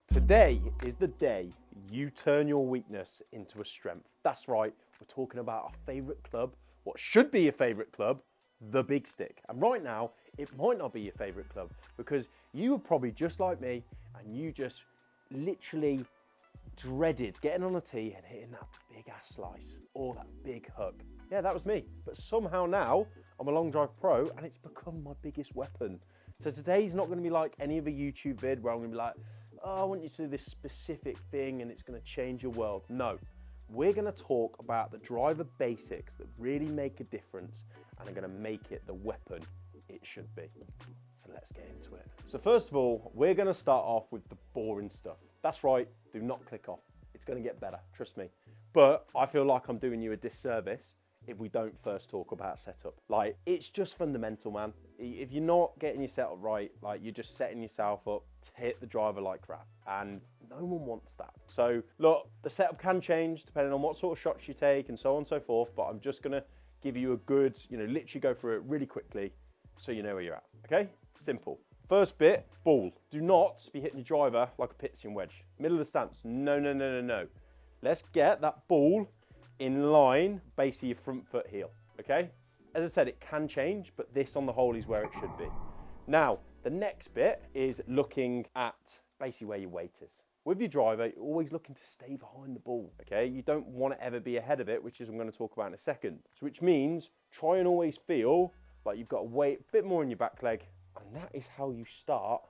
Today is the day you turn your weakness into a strength. That's right, we're talking about our favourite club, what should be your favourite club, the Big Stick. And right now, it might not be your favourite club because you were probably just like me and you just literally dreaded getting on a tee and hitting that big ass slice or that big hook. Yeah, that was me. But somehow now, I'm a long drive pro and it's become my biggest weapon. So today's not gonna be like any other YouTube vid where I'm gonna be like, oh, I want you to do this specific thing and it's gonna change your world. No, we're gonna talk about the driver basics that really make a difference and are gonna make it the weapon it should be. So let's get into it. So first of all, we're gonna start off with the boring stuff. That's right, do not click off. It's gonna get better, trust me. But I feel like I'm doing you a disservice if we don't first talk about setup. Like, it's just fundamental, man. If you're not getting your setup right, like you're just setting yourself up to hit the driver like crap, and no one wants that. So look, the setup can change depending on what sort of shots you take and so on and so forth, but I'm just gonna give you a good, literally go through it really quickly so you know where you're at, okay? Simple. First bit, ball. Do not be hitting your driver like a Pittsian wedge. Middle of the stance, no, no, no, no, no. Let's get that ball in line, basically your front foot heel, okay? As I said, it can change, but this on the whole is where it should be. Now, the next bit is looking at basically where your weight is. With your driver, you're always looking to stay behind the ball, okay? You don't want to ever be ahead of it, which is I'm going to talk about in a second. So which means try and always feel like you've got a weight a bit more in your back leg, and that is how you start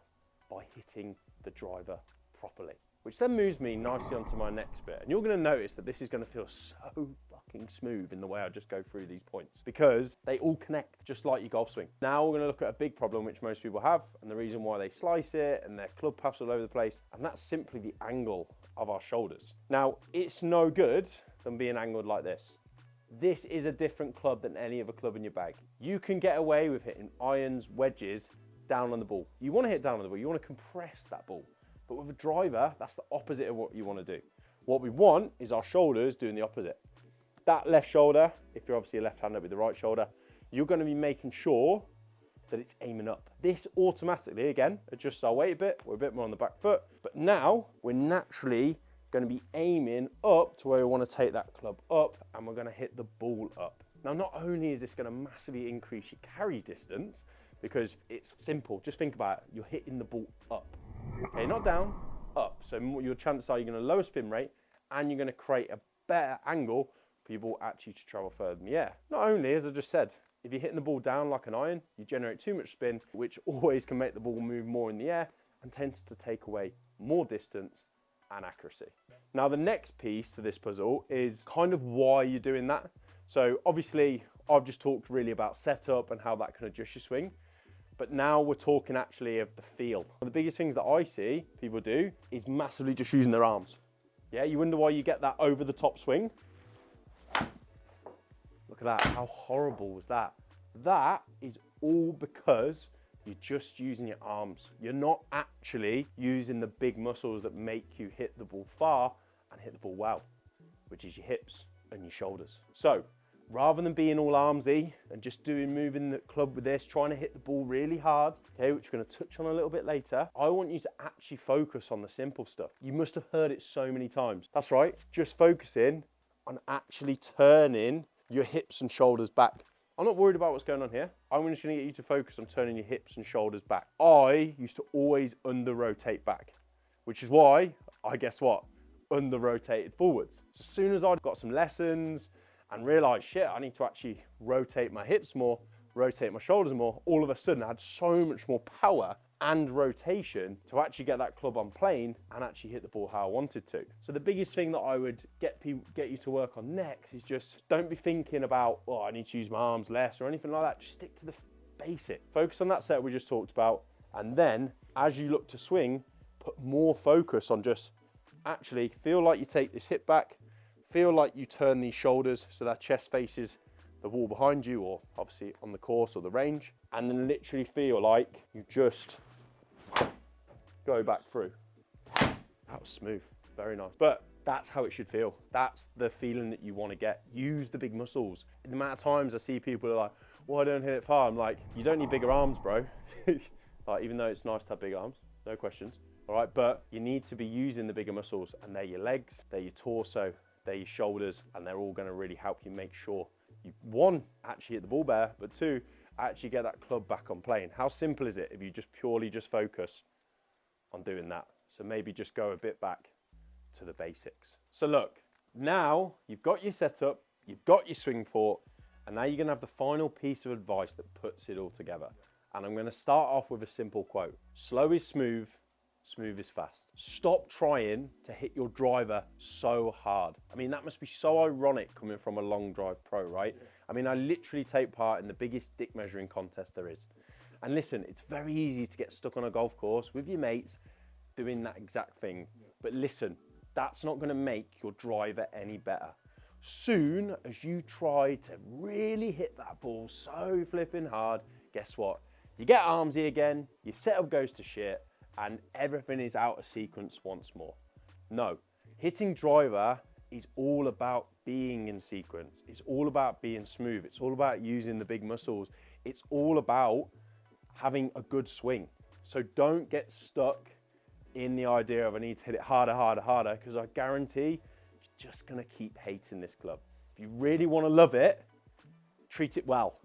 by hitting the driver properly. Which then moves me nicely onto my next bit. And you're gonna notice that this is gonna feel so fucking smooth in the way I just go through these points because they all connect just like your golf swing. Now we're gonna look at a big problem which most people have and the reason why they slice it and their club paths all over the place, and that's simply the angle of our shoulders. Now, it's no good than being angled like this. This is a different club than any other club in your bag. You can get away with hitting irons, wedges, down on the ball. You wanna hit down on the ball, you wanna compress that ball. But with a driver, that's the opposite of what you want to do. What we want is our shoulders doing the opposite. That left shoulder, if you're obviously a left-hander with the right shoulder, you're going to be making sure that it's aiming up. This automatically, again, adjusts our weight a bit. We're a bit more on the back foot. But now we're naturally going to be aiming up to where we want to take that club up and we're going to hit the ball up. Now, not only is this going to massively increase your carry distance, because it's simple, just think about it, you're hitting the ball up. Okay, not down, up. So your chances are you're going to lower spin rate and you're going to create a better angle for your ball actually to travel further in the air. Not only, as I just said, if you're hitting the ball down like an iron, you generate too much spin, which always can make the ball move more in the air and tends to take away more distance and accuracy. Now, the next piece to this puzzle is kind of why you're doing that. So obviously, I've just talked really about setup and how that can adjust your swing. But now we're talking actually of the feel. One of the biggest things that I see people do is massively just using their arms. Yeah, you wonder why you get that over the top swing. Look at that, how horrible was that? That is all because you're just using your arms. You're not actually using the big muscles that make you hit the ball far and hit the ball well, which is your hips and your shoulders. So, rather than being all armsy and just moving the club with this, trying to hit the ball really hard, okay, which we're going to touch on a little bit later, I want you to actually focus on the simple stuff. You must have heard it so many times. That's right, just focusing on actually turning your hips and shoulders back. I'm not worried about what's going on here. I'm just going to get you to focus on turning your hips and shoulders back. I used to always under-rotate back, which is why I, guess what, under-rotated forwards. So as soon as I got some lessons, and realized, shit, I need to actually rotate my hips more, rotate my shoulders more, all of a sudden I had so much more power and rotation to actually get that club on plane and actually hit the ball how I wanted to. So the biggest thing that I would get you to work on next is just don't be thinking about, oh, I need to use my arms less or anything like that. Just stick to the basic. Focus on that set we just talked about. And then as you look to swing, put more focus on just actually feel like you take this hip back, feel like you turn these shoulders so that chest faces the wall behind you or obviously on the course or the range, and then literally feel like you just go back through. That was smooth, very nice. But that's how it should feel. That's the feeling that you want to get. Use the big muscles. The amount of times I see people are like, well, I don't hit it far. I'm like, you don't need bigger arms, bro. Like, even though it's nice to have big arms, no questions. all right? But you need to be using the bigger muscles, and they're your legs, they're your torso, they're your shoulders, and they're all gonna really help you make sure you, one, actually hit the ball better, but two, actually get that club back on plane. How simple is it if you just purely just focus on doing that? So maybe just go a bit back to the basics. So look, now you've got your setup, you've got your swing fort, and now you're gonna have the final piece of advice that puts it all together. And I'm gonna start off with a simple quote. Slow is smooth, smooth is fast. Stop trying to hit your driver so hard. I mean, that must be so ironic coming from a long drive pro, right? I mean, I literally take part in the biggest dick measuring contest there is. And listen, it's very easy to get stuck on a golf course with your mates doing that exact thing. But listen, that's not gonna make your driver any better. Soon as you try to really hit that ball so flipping hard, guess what? You get armsy again, your setup goes to shit, and everything is out of sequence once more. No, hitting driver is all about being in sequence. It's all about being smooth. It's all about using the big muscles. It's all about having a good swing. So don't get stuck in the idea of I need to hit it harder, harder, harder, because I guarantee you're just gonna keep hating this club. If you really wanna love it, treat it well.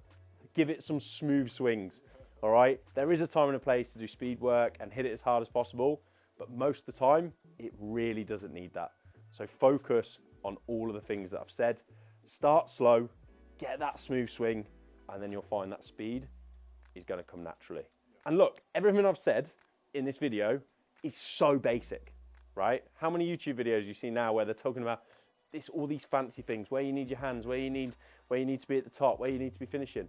Give it some smooth swings. All right, there is a time and a place to do speed work and hit it as hard as possible, but most of the time, it really doesn't need that. So focus on all of the things that I've said. Start slow, get that smooth swing, and then you'll find that speed is gonna come naturally. And look, everything I've said in this video is so basic, right? How many YouTube videos you see now where they're talking about this, all these fancy things, where you need your hands, where you need to be at the top, where you need to be finishing.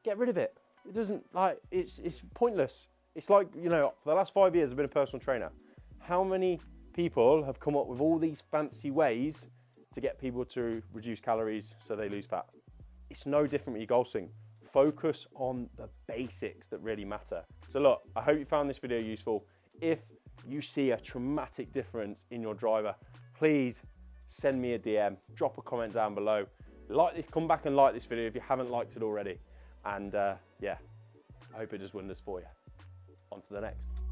Get rid of it. It doesn't, like, it's pointless. It's like, you know, for the last 5 years I've been a personal trainer. How many people have come up with all these fancy ways to get people to reduce calories so they lose fat? It's no different with your golf swing. Focus on the basics that really matter. So look, I hope you found this video useful. If you see a traumatic difference in your driver, please send me a DM, drop a comment down below. Like this, come back and like this video if you haven't liked it already. And yeah, I hope it does wonders for you. On to the next.